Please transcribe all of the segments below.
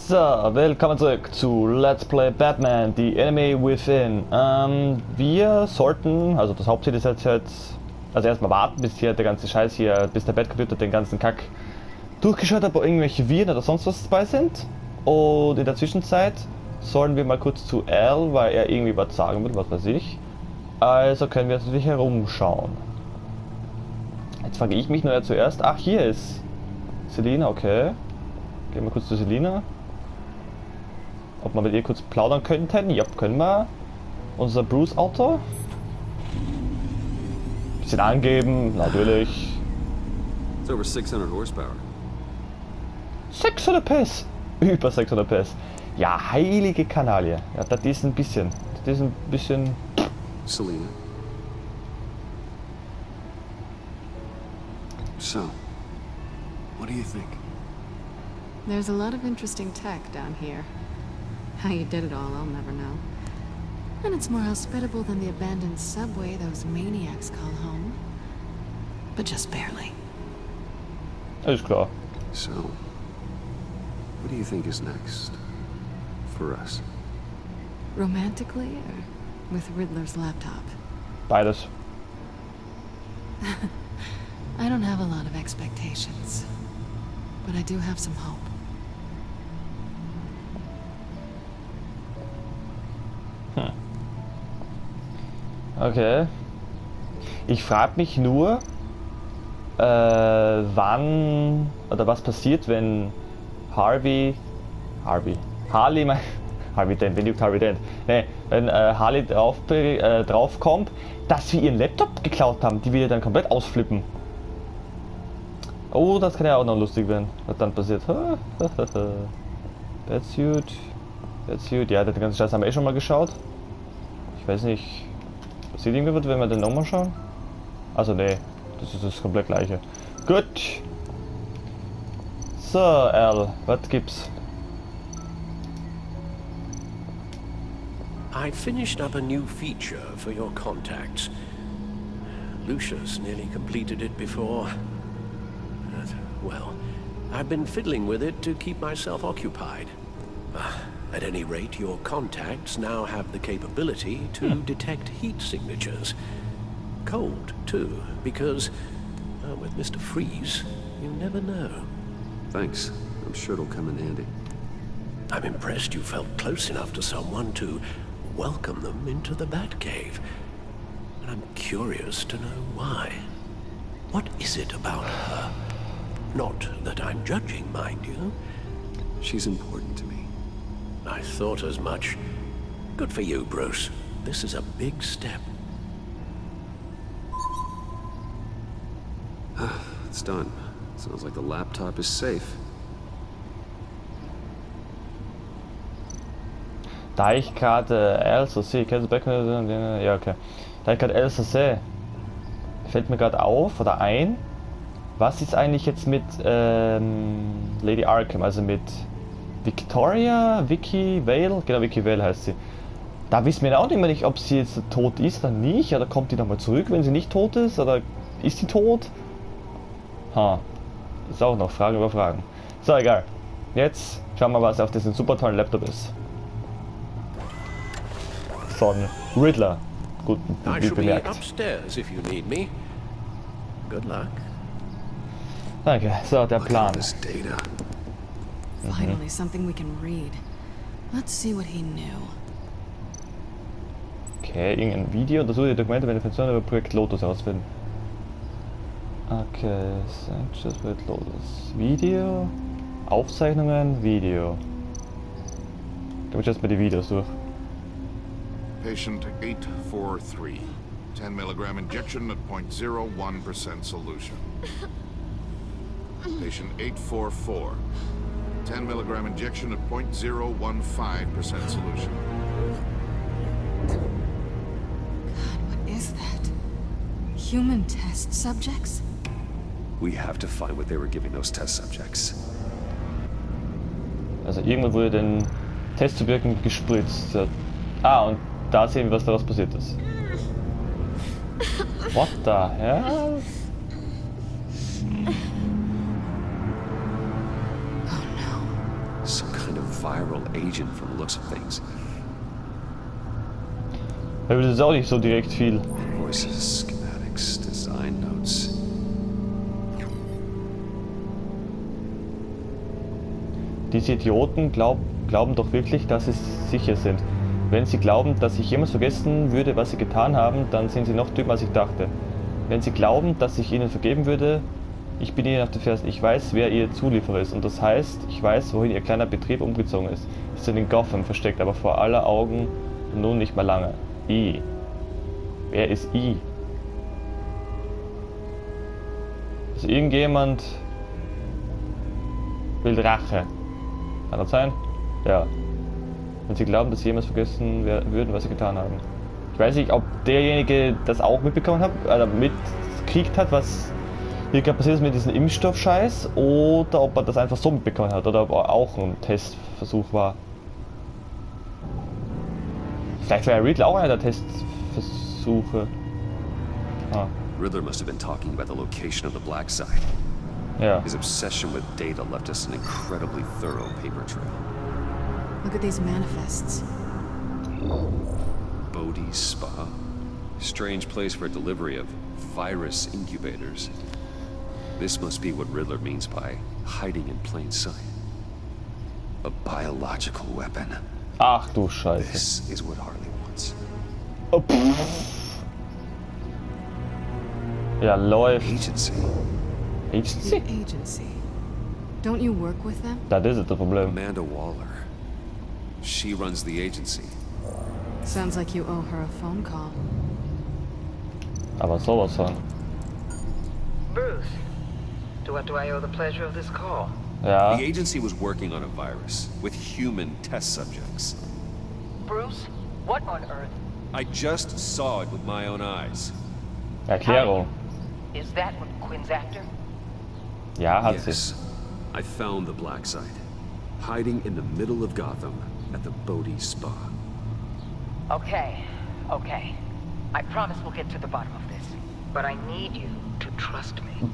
So, willkommen zurück zu Let's Play Batman, The Enemy Within. Wir sollten, also das Hauptziel ist jetzt, also erstmal warten, bis hier der ganze Scheiß hier, bis der Batcomputer den ganzen Kack durchgeschaut hat, wo irgendwelche Viren oder sonst was dabei sind. Und in der Zwischenzeit sollen wir mal kurz zu Al, weil er irgendwie was sagen will, was weiß ich. Also können wir natürlich herumschauen. Jetzt frage ich mich nur zuerst, ach hier ist Selina, okay. Gehen wir kurz zu Selina. Ob wir mit ihr kurz plaudern könnten? Ja, können wir. Unser Bruce-Auto. Bisschen angeben, natürlich. It's over 600 horsepower. 600 PS! Über 600 PS. Ja, heilige Kanaille. Ja, das ist ein bisschen. Das ist ein bisschen. Selina. So, what do you think? There's a lot of interesting tech down here. How you did it all, I'll never know. And it's more hospitable than the abandoned subway those maniacs call home. But just barely. Alles klar. So, what do you think is next for us? Romantically or with Riddler's laptop? Beides. I don't have a lot of expectations, but I do have some hope. Okay. Ich frage mich nur, wann oder was passiert, wenn Harvey Dent, wenn Harvey Dent, nee, wenn Harley draufkommt, dass wir ihren Laptop geklaut haben, die wir dann komplett ausflippen. Oh, das kann ja auch noch lustig werden, was dann passiert. Batsuit, ja, den ganzen Scheiß haben wir schon mal geschaut. Ich weiß nicht, passiert irgendwas, wenn wir den nochmal schauen? Also nee, das ist das komplett gleiche. Gut. So, Al, was gibt's? I finished up a new feature for your contacts. Lucius nearly completed it before. Well, I've been fiddling with it to keep myself occupied. At any rate, your contacts now have the capability to detect heat signatures. Cold, too, because with Mr. Freeze, you never know. Thanks. I'm sure it'll come in handy. I'm impressed you felt close enough to someone to welcome them into the Batcave. And I'm curious to know why. What is it about her? Not that I'm judging, mind you. She's important to me. I thought as much. Good for you, Bruce. This is a big step. It's done. Sounds like the laptop is safe. Da ich gerade Elsa sehe, ja okay. Da ich gerade Elsa sehe, fällt mir gerade auf oder ein, was ist eigentlich jetzt mit Lady Arkham, also mit Vicky Vale, genau, Vicky Vale heißt sie. Da wissen wir auch nicht mehr, ob sie jetzt tot ist oder nicht, oder kommt die nochmal zurück, wenn sie nicht tot ist, oder ist sie tot? Ist auch noch Fragen über Fragen. So, egal. Jetzt schauen wir, was auf diesem super tollen Laptop ist. Von Riddler. Gut, I wie shall be bemerkt. upstairs if you need me. Good luck. Danke. So, der Look Plan. at this data. Finally, something we can read. Let's see what he knew. Okay, irgendein Video. Untersuche die Dokumente bei der Funktion über Projekt Lotus herausfinden. Okay, Sanchez Projekt Lotus. Video. Aufzeichnungen, Video. Gehen wir jetzt mal die Videos durch. Patient 843. 10 milligram injection at 0.01% solution. Patient 844. 10 milligram injection at 0.015% solution. God, what is that? Human test subjects? We have to find what they were giving those test subjects. Also irgendwann wurde den Testsubjekten gespritzt. Und da sehen wir, was daraus passiert ist. What the hell? Oh no. Some kind of viral agent from the looks of things. Da wird es auch nicht so direkt viel. Invoices, schematics, design notes. Diese Idioten glauben doch wirklich, dass sie sicher sind. Wenn sie glauben, dass ich jemals vergessen würde, was sie getan haben, dann sind sie noch dümmer, als ich dachte. Wenn sie glauben, dass ich ihnen vergeben würde, ich bin ihnen auf den Fersen. Ich weiß, wer ihr Zulieferer ist. Und das heißt, ich weiß, wohin ihr kleiner Betrieb umgezogen ist. Sie sind in Gotham versteckt, aber vor aller Augen nun nicht mehr lange. I. Wer ist I? Also irgendjemand will Rache. Kann das sein? Ja. Wenn sie glauben, dass sie jemals vergessen würden, was sie getan haben. Ich weiß nicht, ob derjenige das auch mitbekommen hat, oder mitgekriegt hat, was hier gerade passiert ist mit diesem Impfstoff-Scheiß, oder ob er das einfach so mitbekommen hat, oder ob er auch ein Testversuch war. Vielleicht war Riddler auch einer der Testversuche. Ah. Riddler must have been talking about the location of the black site. Ja. His obsession with data left us an incredibly thorough paper trail. Look at these manifests. Bodhi's Spa. Strange place for delivery of virus incubators. This must be what Riddler means by hiding in plain sight. A biological weapon. Ach du Scheiße. This is what Harley wants. Oh, ja, läuft. Agency. Agency? The agency. Don't you work with them? Das ist das Problem. Amanda Waller. She runs the agency. Sounds like you owe her a phone call. Aber sowas von. Bruce, to what do I owe the pleasure of this call? Ja. The agency was working on a virus with human test subjects. Bruce, what on earth? I just saw it with my own eyes. Erklärung. Is that what Quinn's after? Ja, hat Yes. sie. I found the black site, hiding in the middle of Gotham at the Bodhi Spa. Okay. I promise we'll get to the bottom of this. But I need you to trust me.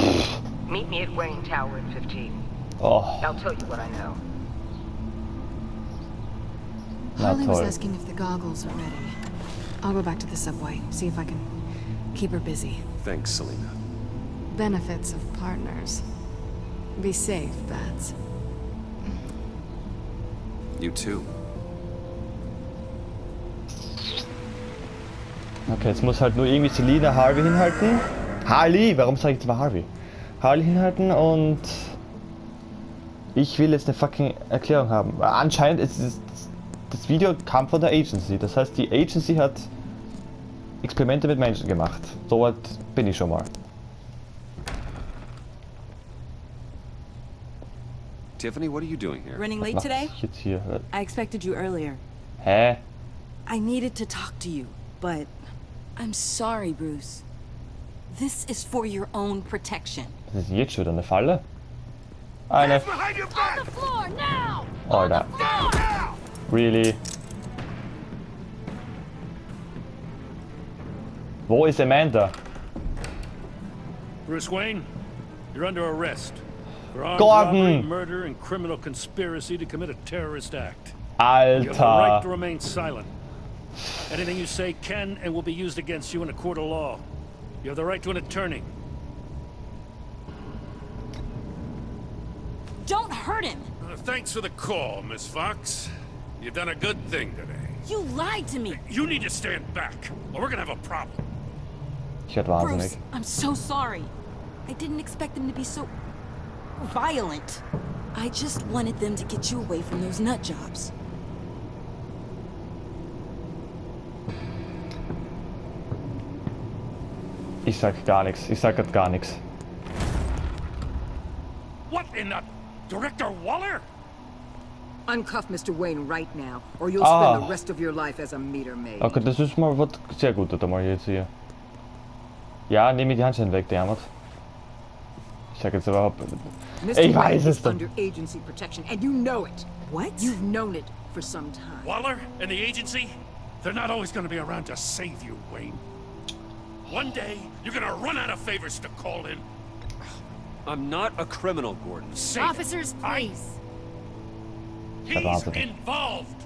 Meet me at Wayne Tower in 15. Oh, I'll tell you what I know. na Harley was toll. asking if the goggles are ready. I'll go back to the subway, see if I can keep her busy. Thanks, Selena. Benefits of partners. Be safe, Bats. You too. Okay, jetzt muss halt nur irgendwie Selina Harvey hinhalten. Harley, warum sage ich jetzt mal Harvey? Harley hinhalten und ich will jetzt eine fucking Erklärung haben. Anscheinend ist das Video kam von der Agency. Das heißt, die Agency hat Experimente mit Menschen gemacht. So weit bin ich schon mal. Tiffany, what are you doing here? Running late Was today? mache ich jetzt hier? I expected you earlier. Hä? I needed to talk to you, but I'm sorry, Bruce. This is for your own protection. Das ist jetzt schon wieder eine Falle? Eine. Alter. Really? Wo ist Amanda? Bruce Wayne, you're under arrest for armed Gordon! robbery, murder, and criminal conspiracy to commit a terrorist act. You have the right Alter. to remain silent. Anything you say can and will be used against you in a court of law. You have the right to an attorney. Don't hurt him! Thanks for the call, Miss Fox. You've done a good thing today. You lied to me! You need to stand back, or we're gonna have a problem. Ich werd wahnsinnig. Bruce, I'm so sorry. I didn't expect them to be so violent. I just wanted them to get you away from those nut jobs. Ich sag gar nichts. Ich sag grad gar nichts. What in the... Director Waller? Uncuff Mr. Wayne right now, or you'll spend the rest of your life as a meter maid. Okay, das ist mal was sehr Gutes, mal jetzt hier. Ja, nehme die Handschellen weg, der Hammer. Ich sag jetzt überhaupt... Mr. Ich Wayne weiß es is doch. under agency protection, and you know it. What? You've known it for some time. Waller and the agency? They're not always gonna be around to save you, Wayne. One day, you're gonna run out of favors to call in. I'm not a criminal, Gordon. Save Officers, I- please. He's involved.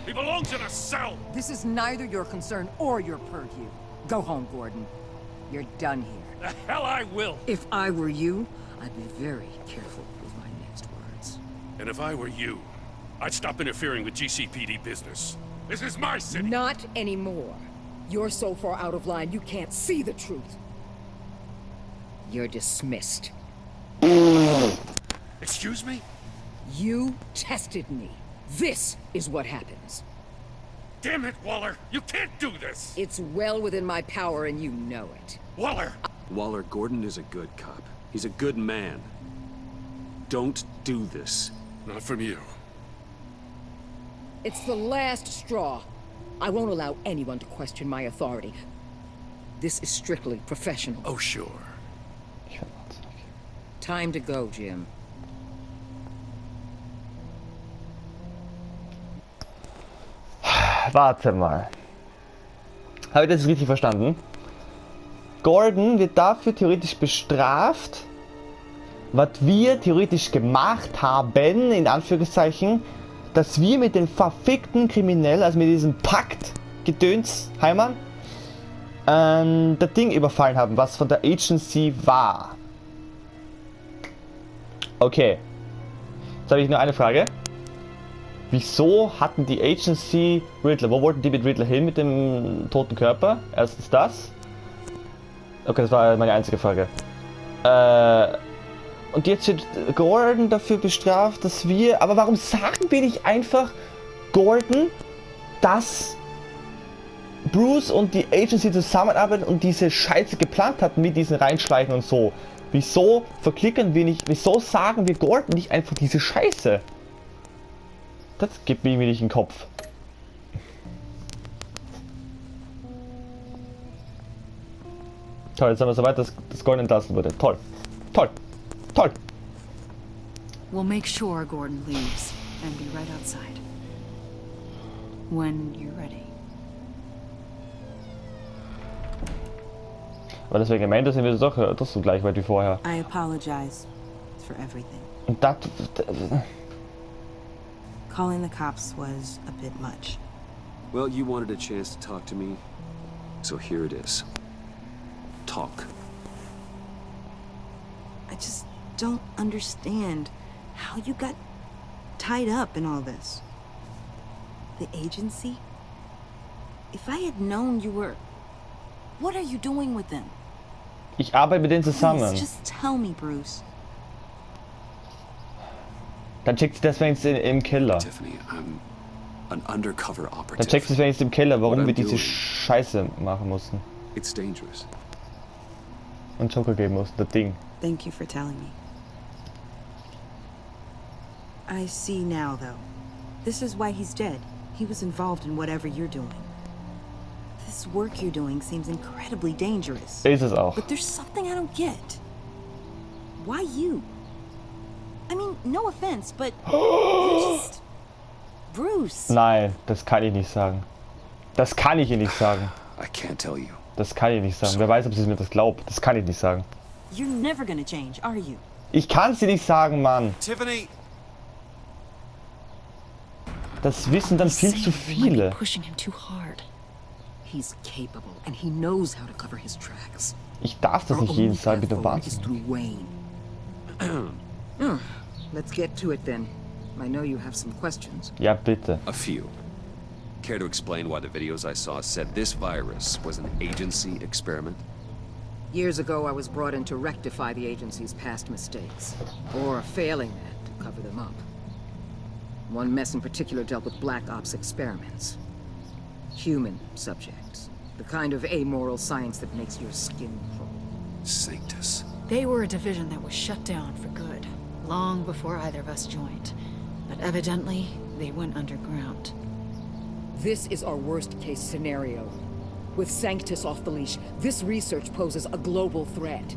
He belongs in a cell. This is neither your concern or your purview. Go home, Gordon. You're done here. The hell I will. If I were you, I'd be very careful with my next words. And if I were you, I'd stop interfering with GCPD business. This is my city. Not anymore. You're so far out of line, you can't see the truth. You're dismissed. Excuse me? You tested me. This is what happens. Damn it, Waller! You can't do this! It's well within my power and you know it. Waller! Waller, Gordon is a good cop. He's a good man. Don't do this. Not from you. It's the last straw. I won't allow anyone to question my authority. This is strictly professional. Oh, sure. Time to go, Jim. Warte mal. Habe ich das richtig verstanden? Gordon wird dafür theoretisch bestraft, was wir theoretisch gemacht haben, in Anführungszeichen, dass wir mit den verfickten Kriminellen, also mit diesem Pakt Gedöns, Heimann, das Ding überfallen haben, was von der Agency war. Okay. Jetzt habe ich nur eine Frage. Wieso hatten die Agency Riddler? Wo wollten die mit Riddler hin mit dem toten Körper? Erstens das. Okay, das war meine einzige Frage. Und jetzt wird Gordon dafür bestraft, dass wir... Aber warum sagen wir nicht einfach Gordon, dass Bruce und die Agency zusammenarbeiten und diese Scheiße geplant hatten mit diesen Reinschleichen und so? Wieso verklickern wir nicht... Wieso sagen wir Gordon nicht einfach diese Scheiße? Das gibt mir nicht in den Kopf. Toll, jetzt haben wir soweit, dass Gordon entlassen wurde. Toll. Toll. Toll. We'll make sure Gordon leaves and be right outside. When you're ready. Weil deswegen am Ende sind wir doch so gleich weit wie vorher. I apologize for everything. Und das... Calling the cops was a bit much. Well, you wanted a chance to talk to me, so here it is. Talk. I just don't understand how you got tied up in all this. The agency? If I had known you were... What are you doing with them? Ich arbeite mit denen zusammen. Please, just tell me, Bruce. Dann checkt sie das wenigstens im Keller. Tiffany, I'm an undercover operative. Dann checkt sie wenigstens im Keller, warum wir diese Scheiße machen mussten. It's dangerous. Und Joker geben mussten, das Ding. Thank you for telling me. I see now, though. This is why he's dead. He was involved in whatever you're doing. This work you're doing seems incredibly dangerous. Ist es auch. But there's something I don't get. Why you? I mean, no offense, but you're just... Bruce. Nein, das kann ich nicht sagen. Das kann ich ihr nicht sagen. I can't tell you. Das kann ich nicht sagen. Wer weiß, ob sie mir das glaubt. Das kann ich nicht sagen. You're never gonna change, are you? Ich kann sie nicht sagen, Mann. Tiffany! Das wissen dann viel zu viele. Pushing him too hard. He's capable, and he knows how to cover his tracks. Ich darf das nicht jeden Tag bitte Is Wahnsinn. through Wayne. Let's get to it then. I know you have some questions. Ja, bitte. A few. Care to explain why the videos I saw said this virus was an agency experiment? Years ago, I was brought in to rectify the agency's past mistakes. Or failing that, to cover them up. One mess in particular dealt with Black Ops experiments. Human subjects. The kind of amoral science that makes your skin crawl. Sanctus. They were a division that was shut down for good, long before either of us joined. But evidently, they went underground. This is our worst-case scenario. With Sanctus off the leash, this research poses a global threat.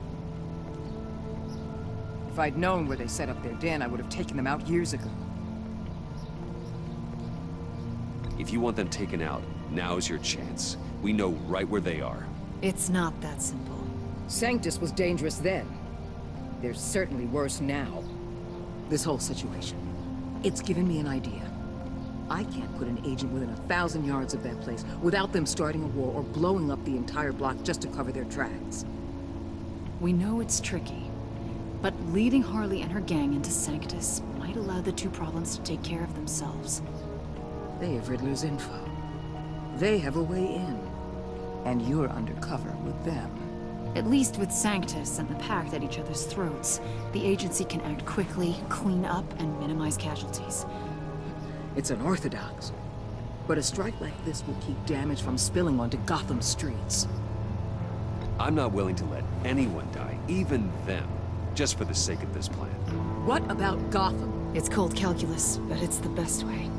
If I'd known where they set up their den, I would have taken them out years ago. If you want them taken out, now's your chance. We know right where they are. It's not that simple. Sanctus was dangerous then. They're certainly worse now. This whole situation. It's given me an idea. I can't put an agent within 1,000 yards of that place without them starting a war or blowing up the entire block just to cover their tracks. We know it's tricky, but leading Harley and her gang into Sanctus might allow the two problems to take care of themselves. They have Riddler's info. They have a way in. And you're undercover with them. At least with Sanctus and the Pact at each other's throats, the agency can act quickly, clean up, and minimize casualties. It's unorthodox. But a strike like this will keep damage from spilling onto Gotham streets. I'm not willing to let anyone die, even them, just for the sake of this plan. What about Gotham? It's cold calculus, but it's the best way.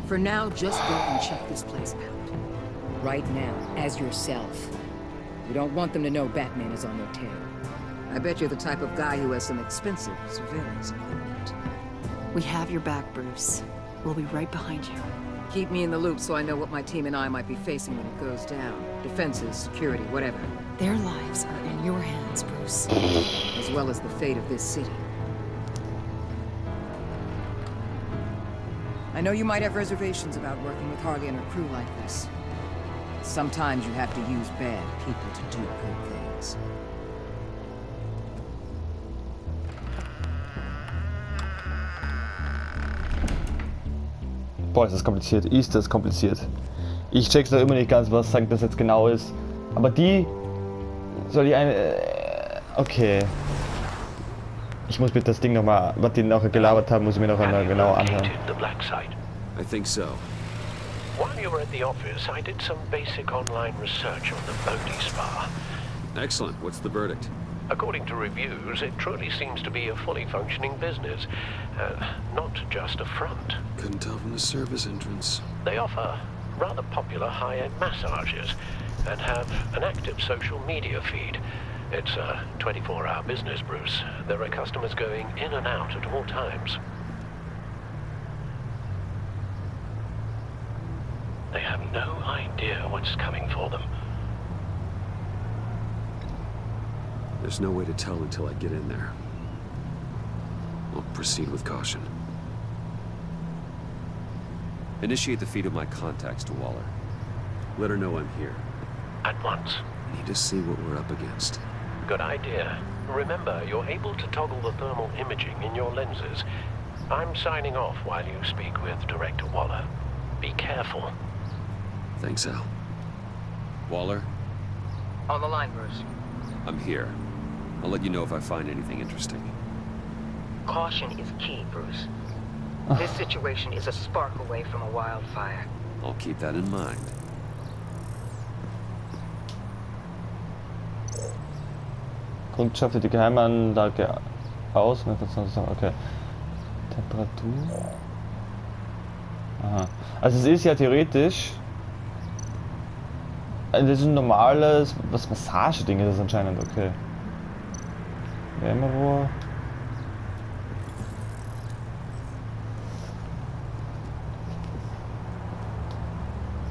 For now, just go and check this place out. Right now, as yourself. You don't want them to know Batman is on their tail. I bet you're the type of guy who has some expensive surveillance equipment. We have your back, Bruce. We'll be right behind you. Keep me in the loop so I know what my team and I might be facing when it goes down. Defenses, security, whatever. Their lives are in your hands, Bruce. As well as the fate of this city. I know you might have reservations about working with Harley and her crew like this. Sometimes you have to use bad people to do good things. Boah, ist das kompliziert. Ist das kompliziert. Ich check's noch immer nicht ganz, was das jetzt genau ist. Aber die... Soll die eine... Okay. Ich muss mir das Ding nochmal... Was die noch gelabert haben, muss ich mir noch einmal genau anhören. I think so. While you were at the office, I did some basic online research on the Bodhi Spa. Excellent. What's the verdict? According to reviews, it truly seems to be a fully functioning business, not just a front. Couldn't tell from the service entrance. They offer rather popular high-end massages and have an active social media feed. It's a 24-hour business, Bruce. There are customers going in and out at all times. They have no idea what's coming for them. There's no way to tell until I get in there. I'll proceed with caution. Initiate the feed of my contacts to Waller. Let her know I'm here. At once. Need to see what we're up against. Good idea. Remember, you're able to toggle the thermal imaging in your lenses. I'm signing off while you speak with Director Waller. Be careful. Thanks, Al. Waller? On the line, Bruce. I'm here. I'll let you know if I find anything interesting. Caution is key, Bruce. This situation is a spark away from a wildfire. I'll keep that in mind. Grundschafft die Geheimanlage aus. Okay. Temperatur. Aha. Also es ist ja theoretisch... Das ist ein normales... Was Massageding ist das anscheinend, okay. Wärmerohr.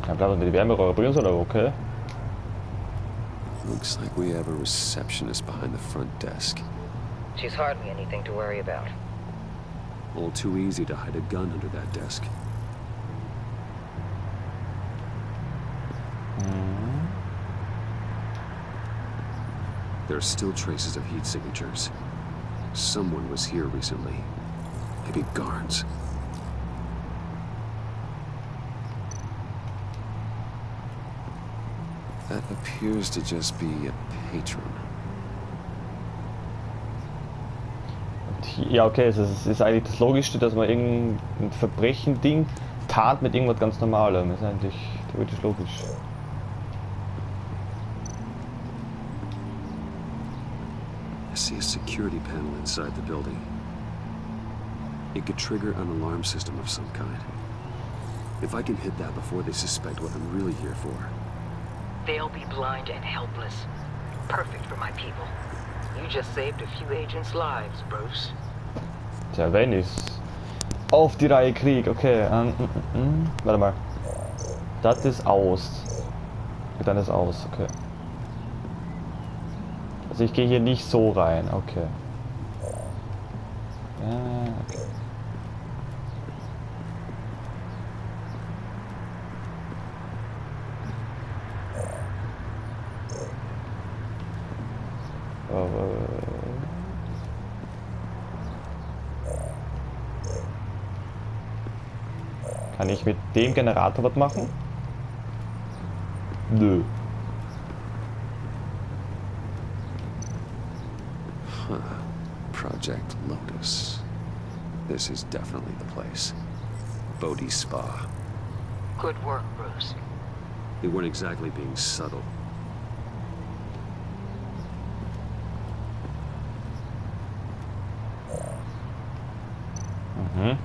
Ja, bleibt unter die Wärmerohre bringen soll, aber okay. Looks like we have a receptionist behind the front desk. She's hardly anything to worry about. All too easy to hide a gun under that desk. There are still traces of heat signatures. Someone was here recently. Maybe guards. That appears to just be a patron. Ja, okay, es ist eigentlich das Logischste, dass man irgendein Verbrechen-Ding tarnt mit irgendwas ganz Normalem. Das ist eigentlich theoretisch logisch. I see a security panel inside the building. It could trigger an alarm system of some kind. If I can hit that before they suspect what I'm really here for. They'll be blind and helpless. Perfect for my people. You just saved a few agents' lives, Bruce. Tja, wenn ich's. Auf die Reihe Krieg, okay. Warte mal. Das ist aus. Dann ist aus, okay. Also ich gehe hier nicht so rein, okay. Ja, okay. Kann ich mit dem Generator was machen? Nö. Project Lotus. This is definitely the place. Bodhi's Spa. Good work, Bruce. They weren't exactly being subtle. Mhm.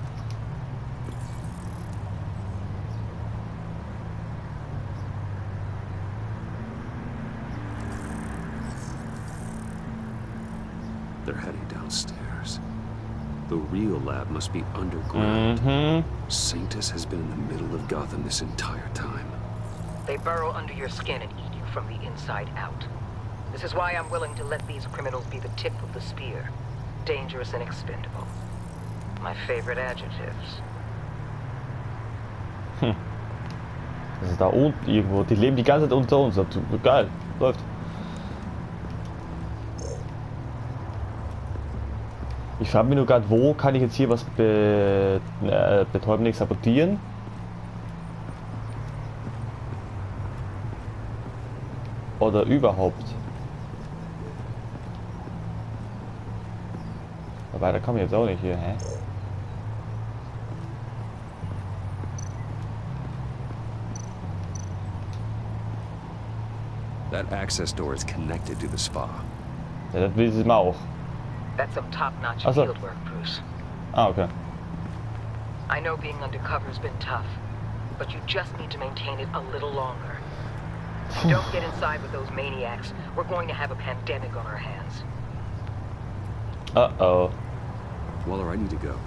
They're heading downstairs. The real lab must be underground. Sanctus has been in the middle of Gotham this entire time. They burrow under your skin and eat you from the inside out. This is why I'm willing to let these criminals be the tip of the spear. Dangerous and expendable. My favorite adjectives. Das ist da unten irgendwo. Die leben die ganze Zeit unter uns. Geil. Läuft. Ich frage mich nur gerade, wo kann ich jetzt hier was betäuben, nicht sabotieren? Oder überhaupt? Aber da komme ich jetzt auch nicht hier, hä? That access door is connected to the spa. Ja, das wissen wir auch. That's some top-notch field work, Bruce. Ah, okay. I know being undercover's been tough, but you just need to maintain it a little longer. If you don't get inside with those maniacs, we're going to have a pandemic on our hands. Uh-oh. Waller, I need to go.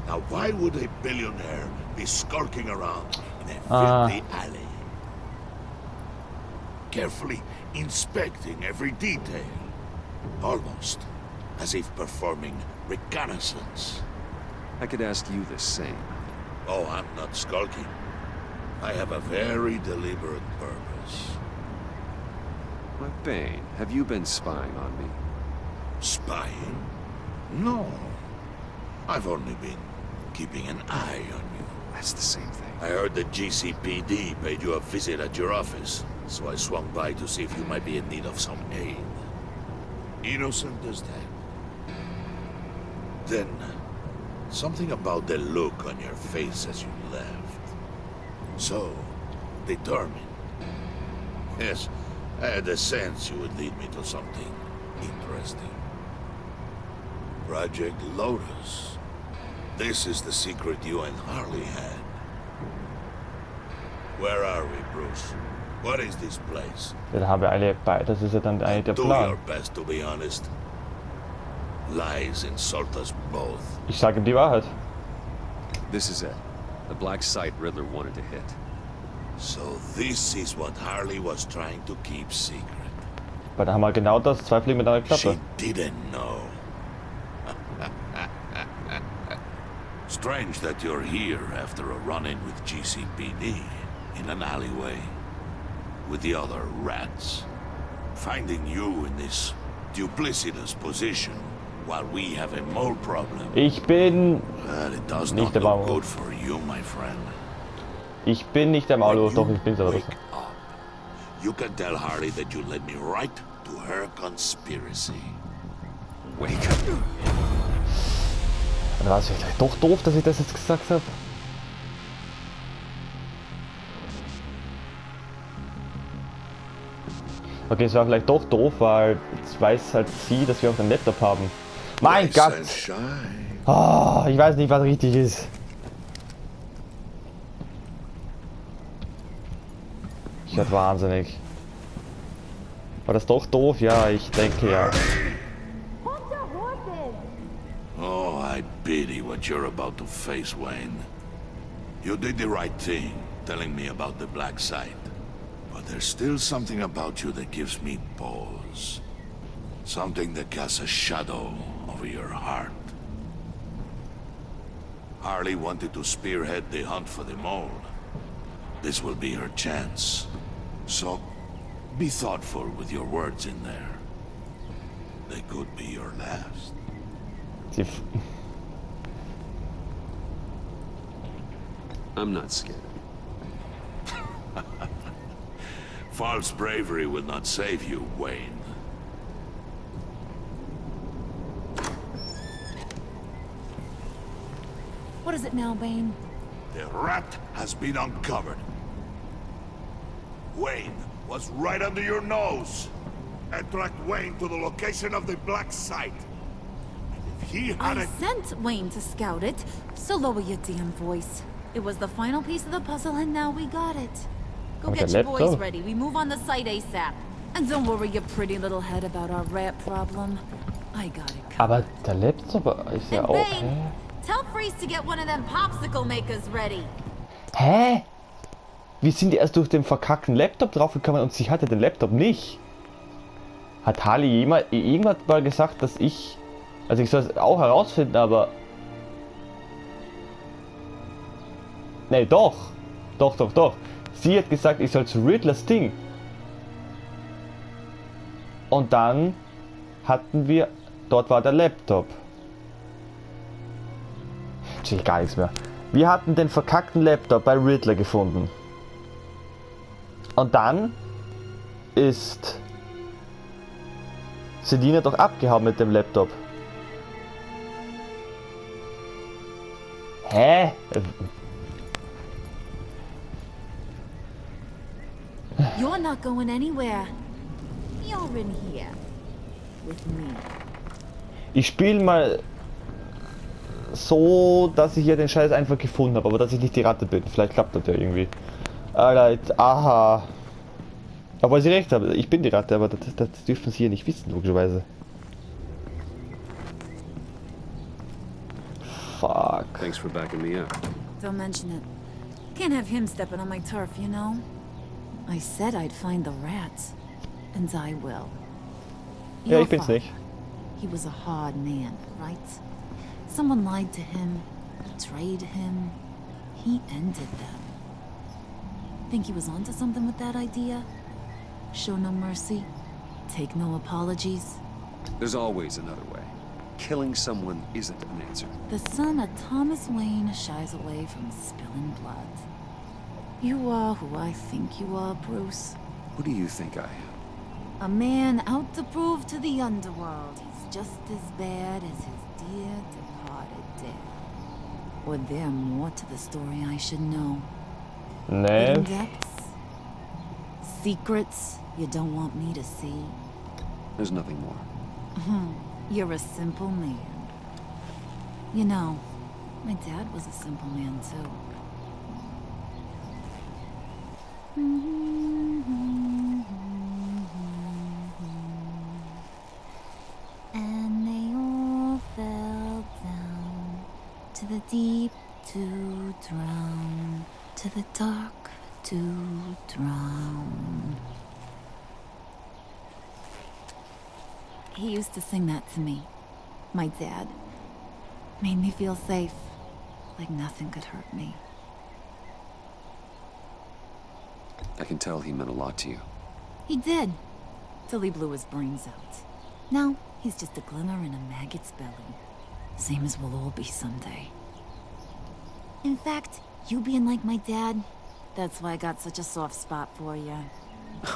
Now, why would a billionaire be skulking around in a filthy alley? Carefully inspecting every detail. Almost as if performing reconnaissance. I could ask you the same. Oh, I'm not skulking. I have a very deliberate purpose. My Bane, have you been spying on me? Spying? No. I've only been keeping an eye on you. That's the same thing. I heard the GCPD paid you a visit at your office, so I swung by to see if you might be in need of some aid. Innocent as that. Then, something about the look on your face as you left. So, determined. Yes, I had a sense you would lead me to something interesting. Project Lotus. This is the secret you and Harley had. Where are we, Bruce? What is this place? Da haben wir alle bei. Das ist ja dann eigentlich der Do Plan. your best to be honest. Lies insult us both. Ich sage ihm die Wahrheit. This is it. The black site Riddler wanted to hit. So this is what Harley was trying to keep secret. Weil da haben wir genau das, zwei Fliegen mit einer Klappe. She didn't know. Strange that you're here after a run-in with GCPD in an alleyway with the other rats. Finding you in this duplicitous position while we have a mole problem. Ich bin it does nicht not der look Maulwurf. good for you, my friend. Ich bin nicht der Maulwurf, doch ich bin's aber Wake trotzdem. up. You can tell Harley that you led me right to her conspiracy. Wake up. Dann war es vielleicht doch doof, dass ich das jetzt gesagt habe. Okay, es war vielleicht doch doof, weil jetzt weiß halt sie, dass wir auch einen Laptop haben. Mein Gott! Oh, ich weiß nicht, was richtig ist. Ich werde wahnsinnig. War das doch doof? Ja, ich denke ja. Oh, I pity what you're about to face, Wayne. You did the right thing, telling me about the black site. But there's still something about you that gives me pause. Something that casts a shadow over your heart. Harley wanted to spearhead the hunt for the mole. This will be her chance. So, be thoughtful with your words in there. They could be your last. I'm not scared. False bravery will not save you, Wayne. What is it now, Bane? The rat has been uncovered. Wayne was right under your nose. And tracked Wayne to the location of the black site. And if he had I sent Wayne to scout it, so lower your damn voice. It was the final piece of the puzzle and now we got it. Go get your boys ready. We move on the site ASAP. And don't worry your pretty little head about our rat problem. I got it covered. Aber der Laptop ist ja auch... Hä? Tell Freeze to get one of them popsicle makers ready. Hä? Wie sind die erst durch den verkackten Laptop draufgekommen und sie hatte den Laptop nicht? Hat Harley irgendwann mal gesagt, dass ich... Also ich soll es auch herausfinden, aber... Nee, doch. Doch. Sie hat gesagt, ich soll zu Riddlers Ding. Und dann hatten wir... Dort war der Laptop. Check gar nichts mehr. Wir hatten den verkackten Laptop bei Riddler gefunden. Und dann ist Selina doch abgehauen mit dem Laptop. Hä? You're not going anywhere. You're in here. With me. Ich spiele mal so, dass ich hier den Scheiß einfach gefunden habe, aber dass ich nicht die Ratte bin. Vielleicht klappt das ja irgendwie. Alter, aha. Aber sie recht haben, ich bin die Ratte, aber das dürfen sie hier nicht wissen, logischerweise. Fuck. Thanks for backing me up. Don't mention it. Can't have him stepping on my turf, you know? I said I'd find the rats. And I will. Ja, ich bin's nicht. He was a hard man, right? Someone lied to him, betrayed him. He ended them. Think he was onto something with that idea? Show no mercy, take no apologies. There's always another way. Killing someone isn't an answer. The son of Thomas Wayne shies away from spilling blood. You are who I think you are, Bruce. Who do you think I am? A man out to prove to the underworld he's just as bad as his dear departed dad. Or there more to the story I should know? Hidden depths? Secrets you don't want me to see? There's nothing more. You're a simple man. You know, my dad was a simple man too. And they all fell down to the deep to drown, to the dark to drown. He used to sing that to me. My dad. Made me feel safe, like nothing could hurt me. I can tell he meant a lot to you. He did, till he blew his brains out. Now, he's just a glimmer in a maggot's belly. Same as we'll all be someday. In fact, you being like my dad, that's why I got such a soft spot for you.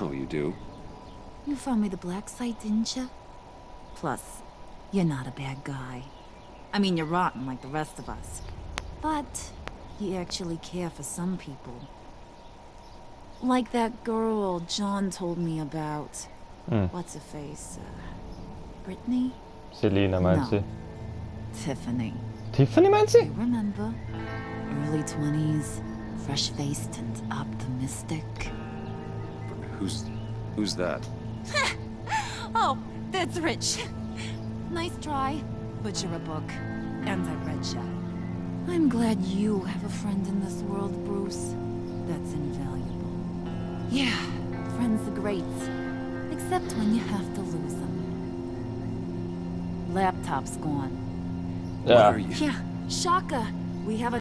Oh, you do? You found me the black site, didn't you? Plus, you're not a bad guy. I mean, you're rotten like the rest of us. But you actually care for some people. Like that girl John told me about. What's her face? Brittany? Selina meint sie. Tiffany. Tiffany meint sie? You remember? Early 20s, fresh-faced and optimistic. Who's that? Oh, that's Rich. Nice try, but you're a book, and I read ya. I'm glad you have a friend in this world, Bruce. That's invaluable. Yeah, friends are great, except when you have to lose them. Laptop's gone. Ja. Yeah, shocker. We have a